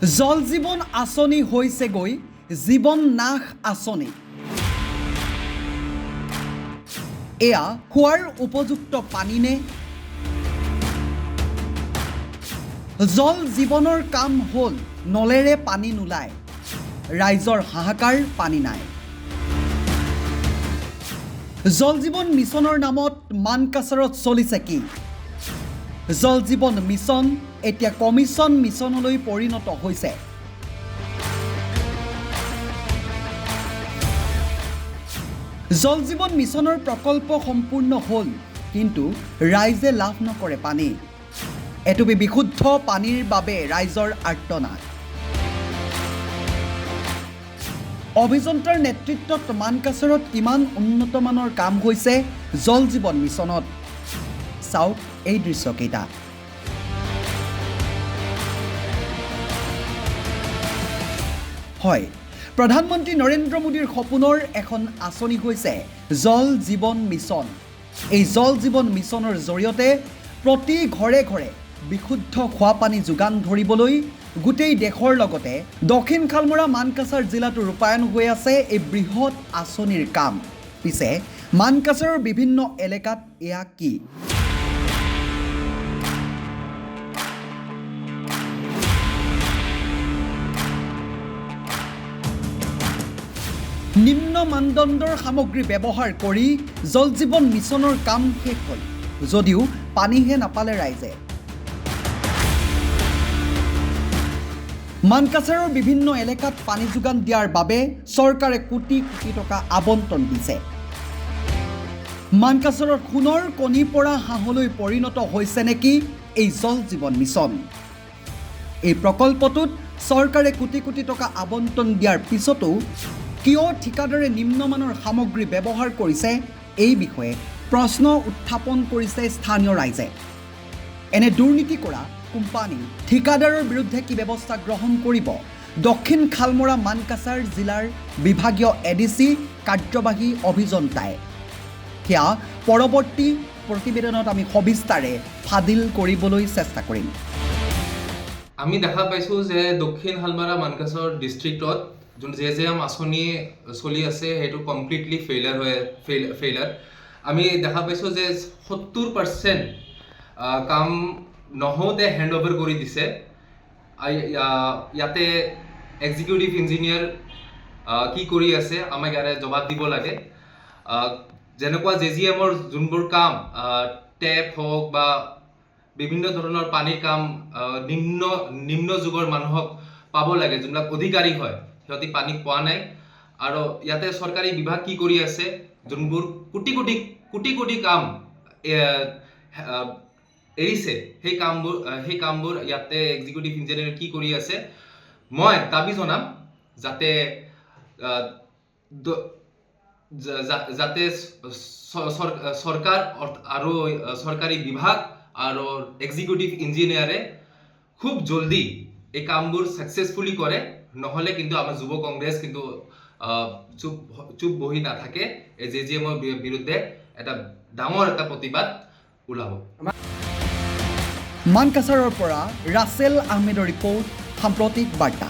জল জীৱন আঁচনি হৈছেগৈ জীৱন নাশ আঁচনি। এয়া খোৱাৰ উপযুক্ত পানী নে? জল জীৱনৰ কাম হ'ল নলেৰে পানী নোলায়, ৰাইজৰ হাহাকাৰ পানী নাই। জল জীৱন মিছনৰ নামত মানকাছাৰত চলিছে কি? জল জীৱন মিছন এতিয়া কমিছন মিছনলৈ পৰিণত হৈছে। জল জীৱন মিছনৰ প্ৰকল্প সম্পূৰ্ণ হ'ল, কিন্তু ৰাইজে লাভ নকৰে পানী। এটুপি বিশুদ্ধ পানীৰ বাবে ৰাইজৰ আৰ্তনাদ। অভিযন্তাৰ নেতৃত্বত মানকাছাৰত কিমান উন্নতমানৰ কাম হৈছে জল জীৱন মিছনত। চাওক এই দৃশ্যকেইটা। হয়, প্ৰধানমন্ত্ৰী নৰেন্দ্ৰ মোদীৰ সপোনৰ এখন আঁচনি হৈছে জল জীৱন মিছন। এই জল জীৱন মিছনৰ জৰিয়তে প্ৰতি ঘৰে ঘৰে বিশুদ্ধ খোৱা পানী যোগান ধৰিবলৈ গোটেই দেশৰ লগতে দক্ষিণ খালমৰা মানকাছাৰ জিলাতো ৰূপায়ণ হৈ আছে এই বৃহৎ আঁচনিৰ কাম। পিছে মানকাছাৰৰ বিভিন্ন এলেকাত এয়া কি? নিম্ন মানদণ্ডৰ সামগ্ৰী ব্যৱহাৰ কৰি জল জীৱন মিছনৰ কাম শেষ হ'ল, যদিও পানীহে নাপালে ৰাইজে। মানকাছাৰৰ বিভিন্ন এলেকাত পানী যোগান দিয়াৰ বাবে চৰকাৰে কোটি কোটি টকা আবণ্টন দিছে। মানকাছাৰৰ সোণৰ কণী পৰা হাঁহলৈ পৰিণত হৈছে নেকি এই জল জীৱন মিছন? এই প্ৰকল্পটোত চৰকাৰে কোটি কোটি টকা আবণ্টন দিয়াৰ পিছতো কিয় ঠিকাদাৰে নিম্নমানৰ সামগ্ৰী ব্যৱহাৰ কৰিছে, এই বিষয়ে প্ৰশ্ন উত্থাপন কৰিছে স্থানীয় ৰাইজে। এনে দুৰ্নীতি কৰা কোম্পানী ঠিকাদাৰৰ বিৰুদ্ধে কি ব্যৱস্থা গ্ৰহণ কৰিব দক্ষিণ খালমৰা মানকাছাৰ জিলাৰ বিভাগীয় এডিচি কাৰ্যবাহী অভিযন্তাই, সেয়া পৰৱৰ্তী প্ৰতিবেদনত আমি সবিস্তাৰে ফাদিল কৰিবলৈ চেষ্টা কৰিম। আমি দেখা পাইছোঁ যে দক্ষিণ শালমাৰা মানকাছাৰ ডিষ্ট্ৰিক্টত যোন জেজেএম আঁচনি চলি আছে সেইটো কমপ্লিটলি ফেইলাৰ। আমি দেখা পাইছোঁ যে 70% কাম নহওঁতে হেণ্ড অভাৰ কৰি দিছে। ইয়াতে এক্সিকিউটিভ ইঞ্জিনিয়াৰ কি কৰি আছে আমাক ইয়াৰে জবাব দিব লাগে। যেনেকুৱা জেজিএমৰ যোনবোৰ কাম টেপ হওক বা বিভিন্ন ধৰণৰ পানীৰ কাম নিম্ন যুগৰ মানুহক পাব লাগে, যোনবিলাক অধিকাৰী হয় সিহঁতি পানী পোৱা নাই। আৰু ইয়াতে চৰকাৰী বিভাগ কি কৰি আছে, যোনবোৰ কোটি কোটি কাম এৰিছে, সেই কামবোৰ ইয়াতে এক্সিকিউটিভ ইঞ্জিনিয়াৰ কি কৰি আছে। মই দাবী জনাম যাতে চৰকাৰ আৰু চৰকাৰী বিভাগ আৰু এক্সিকিউটিভ ইঞ্জিনিয়াৰে খুব জলদি এই কামবোৰ ছাকচেছফুলি কৰে, নহ'লে কিন্তু আমাৰ যুৱ কংগ্ৰেছ কিন্তু চুপ বহি নাথাকে। এই জেজিএমৰ বিৰুদ্ধে এটা ডাঙৰ এটা প্ৰতিবাদ ওলাব। মানকাছাৰৰ পৰা ৰাছেল আহমেদৰ ৰিপৰ্ট, সাম্প্ৰতিক বাৰ্তা।